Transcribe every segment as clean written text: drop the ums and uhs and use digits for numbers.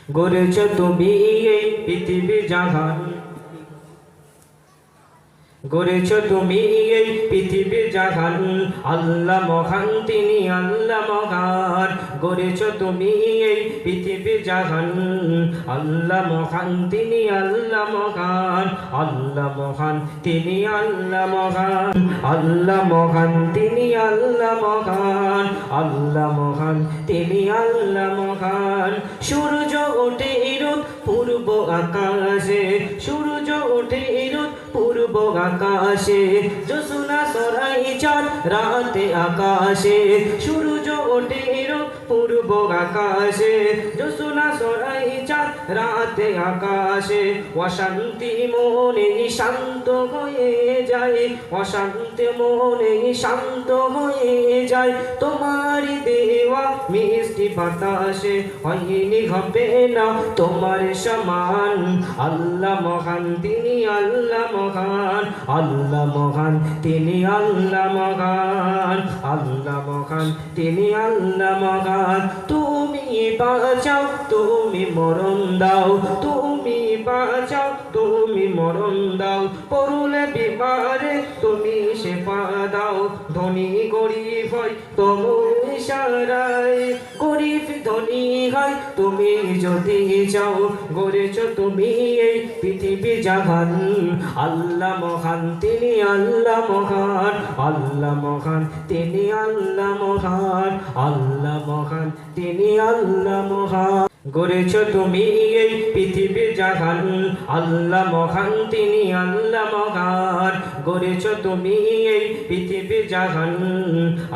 গড়েছ তুমি এই পৃথিবী জাহান, গড়েছ তুমি এই পৃথিবী জাহান। আল্লাহ মহান, তিনি আল্লাহ মহান। গড়েছ তুমি এই পৃথিবী জাহান। আল্লাহ মহান, তিনি আল্লাহ মহান। আল্লাহ মহান, তিনি আল্লাহ মহান। আল্লাহ মহান, তিনি আল্লাহ মহান। আল্লাহ মহান, তিনি আল্লাহ মহান। সূর্য ওঠে রোদ পূর্ব আকাশে, সূর্য ওঠে রোদ পূর্ব আকাশে। জ্যোৎস্না ছড়ায় চাঁদ রাতে আকাশে, সূর্য ওঠে রোদ পূর্ব আকাশে। জ্যোৎস্না ছড়ায় চাঁদ রাতে আকাশে। অশান্তি মনে শান্ত হয়ে যায়, অশান্তি মনে শান্ত হয়ে যায়। তোমারই দেওয়া মিষ্টি বাতাসে হয়নি হবে না তোমার সমান। আল্লাহ মহান, তিনি আল্লাহ মহান। আল্লাহ মহান, তিনি আল্লাহ মহান। আল্লাহ মহান, তিনি আল্লাহ মহান। তুমি বাঁচাও, তুমি মরণ দাও, তুমি বাঁচাও, তুমি মরণ দাও। পড়লে বিমারে তুমি শেফা দাও। ধনী গরিব হয় তোমার ইশারায়, গরিব ধনী হয় তুমি যদি চাও। গড়েছ তুমি এই পৃথিবী জাহান। আল্লাহ মহান, তিনি আল্লাহ মহান। আল্লাহ মহান, তিনি আল্লাহ মহান। আল্লাহ মহান, তিনি আল্লাহ মহান। গড়েছ তুমি এই পৃথিবী জাহান। আল্লাহ মহান, তিনি আল্লাহ মহান। গড়েছ তুমি এই পৃথিবী জাহান।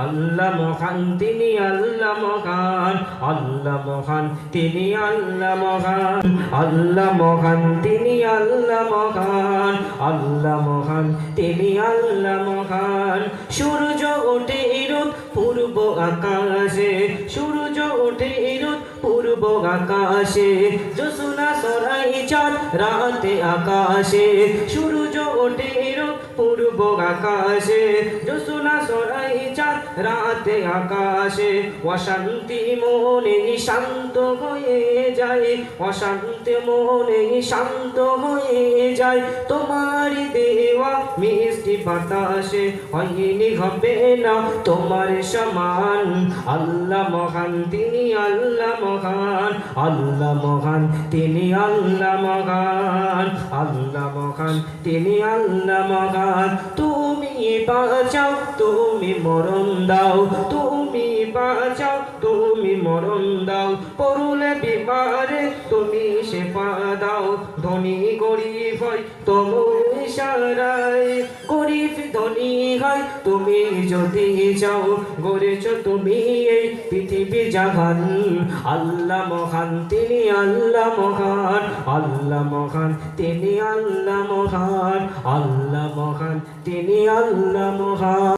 আল্লাহ মহান, তিনি আল্লাহ মহান। আল্লাহ মহান, তিনি আল্লাহ মহান। আল্লাহ মহান, তিনি আল্লাহ মহান। আল্লাহ মহান, তিনি আল্লাহ মহান। সূর্য ওঠে রোদ পূর্ব আকাশে, সূর্য ওঠে রোদ পূর্ব আকাশে। জ্যোৎস্না ছড়ায় চাঁদ রাতে আকাশে, সূর্য ওঠে রোদ পূর্ব আকাশে। জ্যোৎস্না ছড়ায় চাঁদ রাতে আকাশে। অশান্তি মনে শান্ত হয়ে যায়, অশান্তি মনে শান্ত হয়ে যায়। তোমারই দেওয়া মিষ্টি বাতাসে হয়নি হবে না তোমার সমান। আল্লাহ মহান, তিনি আল্লাহ মহান। আল্লাহ মহান, তিনি আল্লাহ মহান। আল্লাহ মহান, তিনি আল্লাহ মহান। তুমি বাঁচাও, তুমি মরণ দাও, তুমি বাঁচাও, তুমি মরণ দাও। পড়লে বিমারে তুমি শেফা দাও। ধনী গরিব হয় তোমার ইশারায়, গরিব ধনী হয় তুমি যদি চাও। গড়েছ তুমি এই পৃথিবী জাহান। আল্লাহ মহান, তিনি আল্লাহ মহান। আল্লাহ মহান, তিনি আল্লাহ মহান। আল্লাহ মহান, তিনি আল্লাহ মহান।